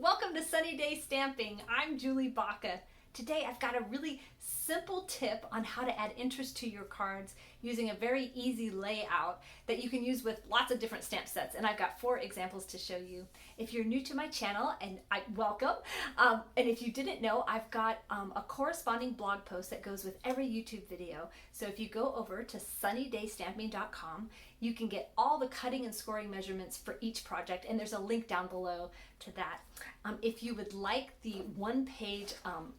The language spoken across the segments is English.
Welcome to Sunny Day Stamping. I'm Julie Baca. Today I've got a really simple tip on how to add interest to your cards using a very easy layout that you can use with lots of different stamp sets. And I've got 4 examples to show you. If you're new to my channel, and I welcome. And if you didn't know, I've got a corresponding blog post that goes with every YouTube video. So if you go over to sunnydaystamping.com, you can get all the cutting and scoring measurements for each project, and there's a link down below to that. If you would like the one-page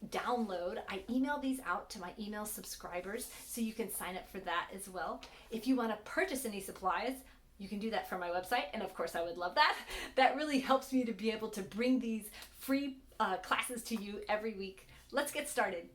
download, I email these out to my email subscribers, so you can sign up for that as well. If you want to purchase any supplies, you can do that from my website, and of course I would love that. That really helps me to be able to bring these free classes to you every week. Let's get started.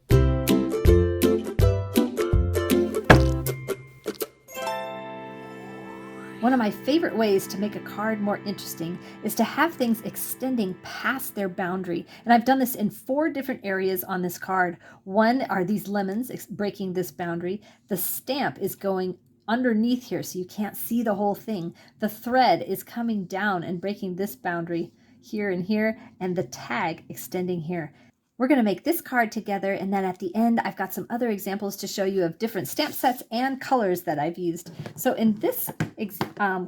One of my favorite ways to make a card more interesting is to have things extending past their boundary. And I've done this in 4 different areas on this card. One are these lemons breaking this boundary. The stamp is going underneath here so you can't see the whole thing. The thread is coming down and breaking this boundary here and here, and the tag extending here. We're going to make this card together, and then at the end I've got some other examples to show you of different stamp sets and colors that I've used. So in this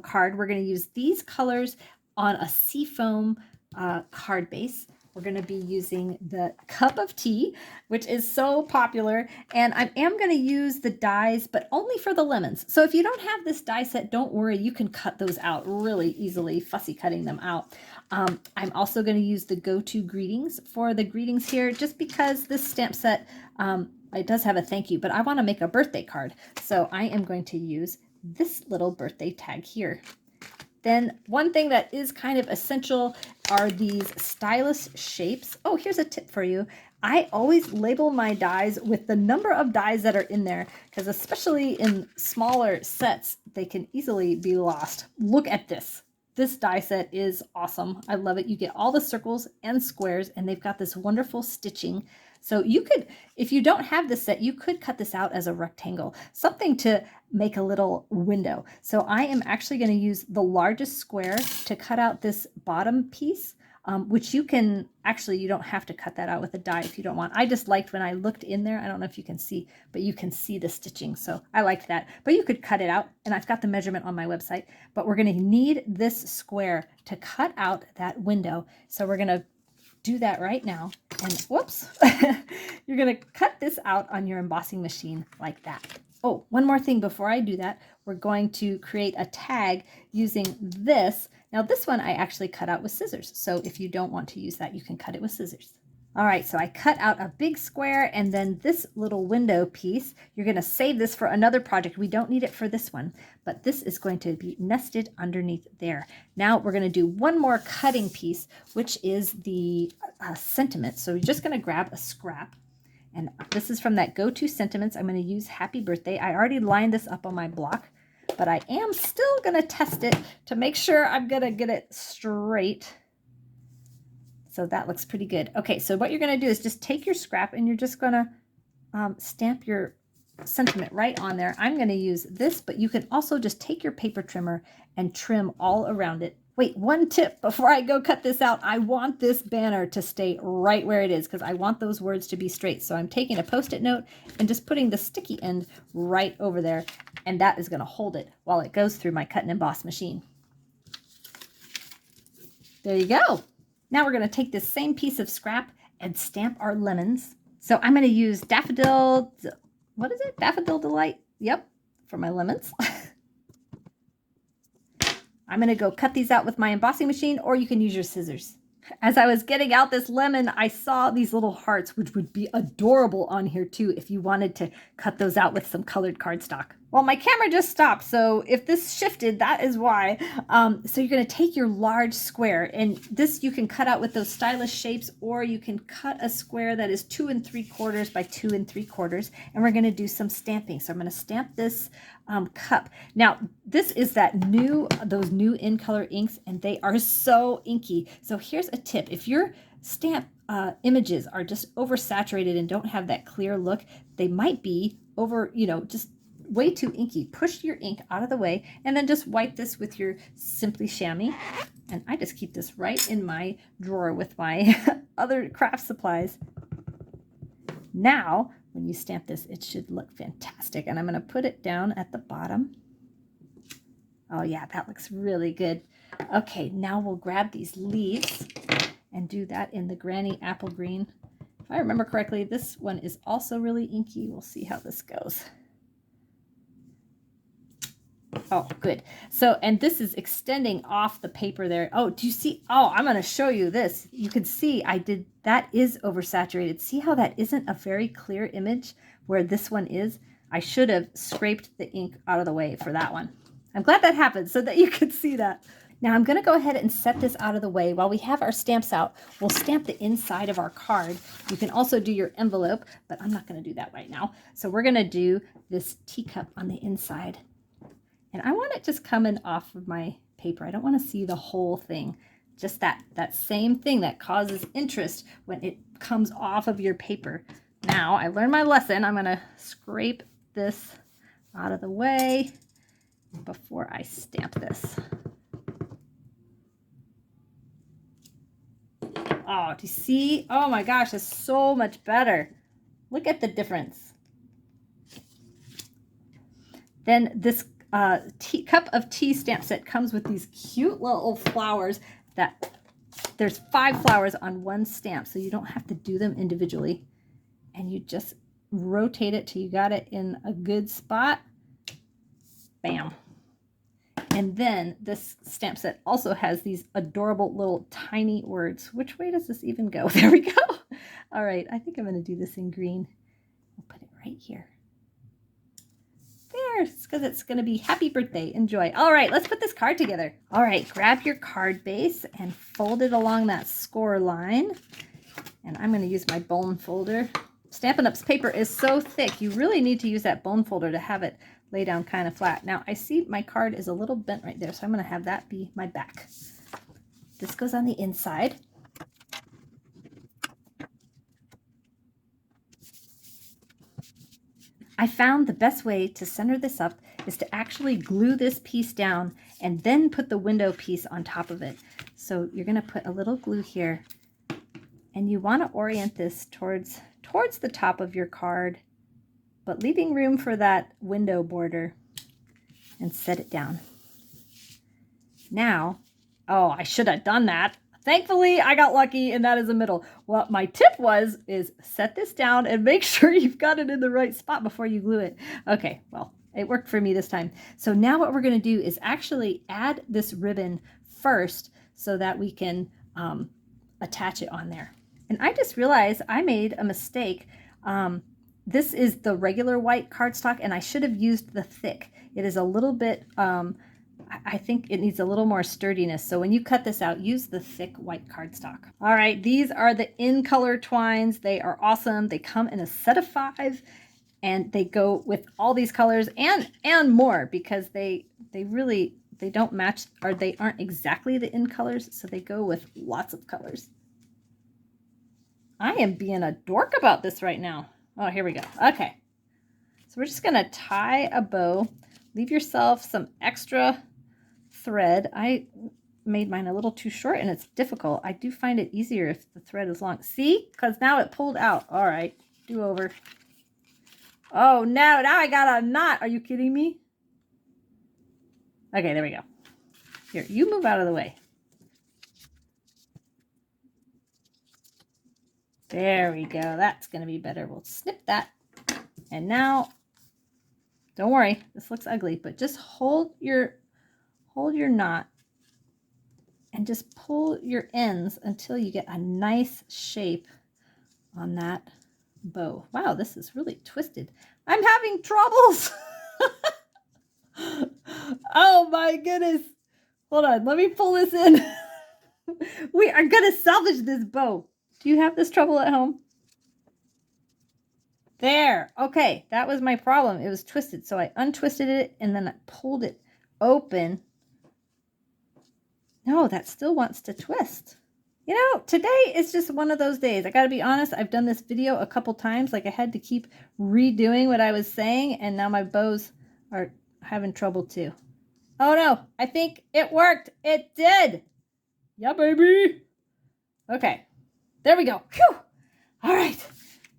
card, we're going to use these colors on a seafoam card base. We're going to be using the cup of tea, which is so popular, and I am going to use the dies, but only for the lemons. So if you don't have this die set, don't worry, you can cut those out really easily, fussy cutting them out. I'm also going to use the go-to greetings for the greetings here, just because this stamp set, it does have a thank you, but I want to make a birthday card. So I am going to use this little birthday tag here. Then one thing that is kind of essential are these stylus shapes. Oh, here's a tip for you. I always label my dies with the number of dies that are in there, because especially in smaller sets, they can easily be lost. Look at this. This die set is awesome. I love it. You get all the circles and squares, and they've got this wonderful stitching. So you could, if you don't have this set, you could cut this out as a rectangle, something to make a little window. So I am actually going to use the largest square to cut out this bottom piece, which you can, actually, you don't have to cut that out with a die if you don't want. I just liked when I looked in there, I don't know if you can see, but you can see the stitching. So I liked that, but you could cut it out, and I've got the measurement on my website, but we're going to need this square to cut out that window. So we're going to do that right now. And whoops, you're going to cut this out on your embossing machine like that. Oh, one more thing before I do that, we're going to create a tag using this. Now this one I actually cut out with scissors. So if you don't want to use that, you can cut it with scissors. All right, so I cut out a big square, and then this little window piece, you're going to save this for another project. We don't need it for this one, but this is going to be nested underneath there. Now we're going to do one more cutting piece, which is the sentiment. So we're just going to grab a scrap, and this is from that go-to sentiments. I'm going to use happy birthday. I already lined this up on my block, but I am still going to test it to make sure I'm going to get it straight. So that looks pretty good. Okay, so what you're going to do is just take your scrap, and you're just going to stamp your sentiment right on there. I'm going to use this, but you can also just take your paper trimmer and trim all around it. Wait, one tip before I go cut this out. I want this banner to stay right where it is, because I want those words to be straight. So I'm taking a Post-it note and just putting the sticky end right over there, and that is going to hold it while it goes through my cut and emboss machine. There you go. Now we're going to take this same piece of scrap and stamp our lemons. So I'm going to use Daffodil, what is it? Daffodil Delight. Yep, for my lemons. I'm going to go cut these out with my embossing machine, or you can use your scissors. As I was getting out this lemon, I saw these little hearts, which would be adorable on here too if you wanted to cut those out with some colored cardstock. Well, my camera just stopped, so if this shifted, that is why. So you're going to take your large square, and this you can cut out with those stylus shapes, or you can cut a square that is 2 3/4 by 2 3/4, and we're going to do some stamping. So I'm going to stamp this cup. Now, this is those new in color inks, and they are so inky. So here's a tip. If your stamp images are just oversaturated and don't have that clear look, they might be just way too inky, push your ink out of the way and then just wipe this with your Simply Chamois. And I just keep this right in my drawer with my other craft supplies. Now, when you stamp this, it should look fantastic. And I'm going to put it down at the bottom. Oh yeah, that looks really good. Okay, now we'll grab these leaves and do that in the Granny Apple Green. If I remember correctly, this one is also really inky. We'll see how this goes. Oh, good. So, and this is extending off the paper there. Oh, do you see? Oh, I'm going to show you this. You can see that is oversaturated. See how that isn't a very clear image where this one is? I should have scraped the ink out of the way for that one. I'm glad that happened so that you could see that. Now I'm going to go ahead and set this out of the way. While we have our stamps out, we'll stamp the inside of our card. You can also do your envelope, but I'm not going to do that right now. So we're going to do this teacup on the inside. And I want it just coming off of my paper. I don't want to see the whole thing. Just that same thing that causes interest when it comes off of your paper. Now, I learned my lesson. I'm going to scrape this out of the way before I stamp this. Oh, do you see? Oh my gosh, it's so much better. Look at the difference. Then this cup of tea stamp set comes with these cute little flowers that there's 5 flowers on one stamp, so you don't have to do them individually. And you just rotate it till you got it in a good spot. Bam. And then this stamp set also has these adorable little tiny words. Which way does this even go? There we go. All right, I think I'm going to do this in green. I'll put it right here. There, because it's going to be happy birthday. Enjoy. All right, let's put this card together. All right, grab your card base and fold it along that score line. And I'm going to use my bone folder. Stampin' Up's paper is so thick, you really need to use that bone folder to have it lay down kind of flat. Now, I see my card is a little bent right there, so I'm going to have that be my back. This goes on the inside. I found the best way to center this up is to actually glue this piece down and then put the window piece on top of it. So you're going to put a little glue here, and you want to orient this towards the top of your card, but leaving room for that window border, and set it down. Now, oh, I should have done that. Thankfully, I got lucky, and that is the middle. What my tip is set this down and make sure you've got it in the right spot before you glue it. Okay, well, it worked for me this time. So now what we're going to do is actually add this ribbon first so that we can attach it on there. And I just realized I made a mistake. This is the regular white cardstock, and I should have used the thick. It is a little bit, I think it needs a little more sturdiness. So when you cut this out, use the thick white cardstock. All right, these are the in color twines. They are awesome. They come in a set of 5, and they go with all these colors and more, because they don't match, or they aren't exactly the in colors, so they go with lots of colors. I am being a dork about this right now. Oh, here we go. Okay. So we're just going to tie a bow. Leave yourself some extra thread. I made mine a little too short, and it's difficult. I do find it easier if the thread is long. See? Because now it pulled out. All right. Do over. Oh, no. Now I got a knot. Are you kidding me? Okay, there we go. Here, you move out of the way. There we go. That's going to be better. We'll snip that. And now, don't worry, this looks ugly, but just hold your knot and just pull your ends until you get a nice shape on that bow. Wow, this is really twisted. I'm having troubles. Oh my goodness. Hold on, let me pull this in. We are going to salvage this bow. Do you have this trouble at home? There. Okay, that was my problem. It was twisted, so I untwisted it and then I pulled it open. No, that still wants to twist. You know, today is just one of those days. I got to be honest, I've done this video a couple times. Like, I had to keep redoing what I was saying, and now my bow's are having trouble too. Oh no, I think it worked. It did. Yeah, baby. Okay, there we go. Whew. All right,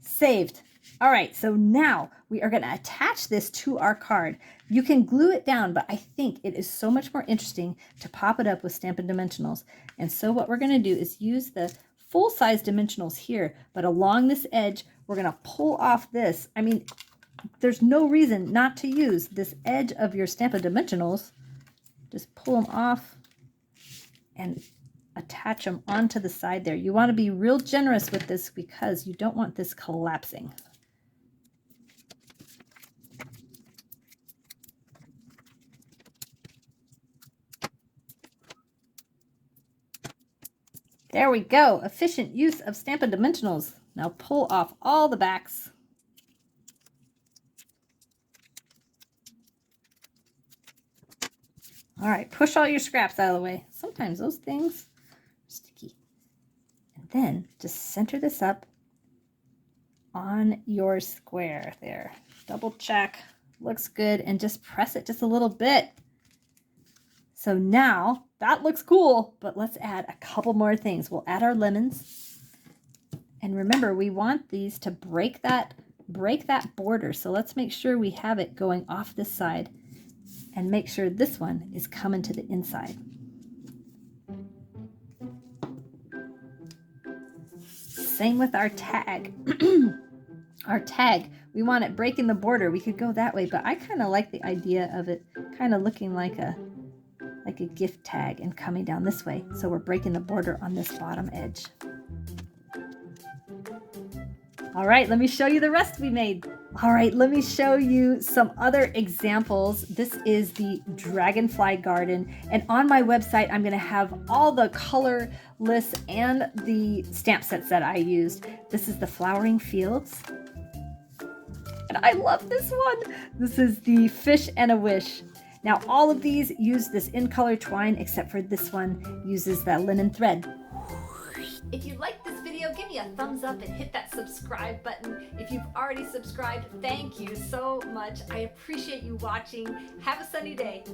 saved. All right, so now we are going to attach this to our card. You can glue it down, but I think it is so much more interesting to pop it up with Stampin' Dimensionals. And so what we're going to do is use the full-size dimensionals here, but along this edge, we're going to pull off this. I mean, there's no reason not to use this edge of your Stampin' Dimensionals. Just pull them off and attach them onto the side there. You want to be real generous with this because you don't want this collapsing. There we go. Efficient use of Stampin' Dimensionals. Now pull off all the backs. All right, push all your scraps out of the way. Sometimes those things are sticky. And then just center this up on your square there. Double check. Looks good. And just press it just a little bit. So now that looks cool, but let's add a couple more things. We'll add our lemons. And remember, we want these to break that border. So let's make sure we have it going off this side and make sure this one is coming to the inside. Same with our tag. Our tag, we want it breaking the border. We could go that way, but I kind of like the idea of it kind of looking like a gift tag and coming down this way. So we're breaking the border on this bottom edge. All right, let me show you the rest we made. All right, let me show you some other examples. This is the Dragonfly Garden, and on my website, I'm gonna have all the color lists and the stamp sets that I used. This is the Flowering Fields, and I love this one. This is the Fish and a Wish. Now, all of these use this in color twine, except for this one uses that linen thread. If you like this video, give me a thumbs up and hit that subscribe button. If you've already subscribed, thank you so much. I appreciate you watching. Have a sunny day.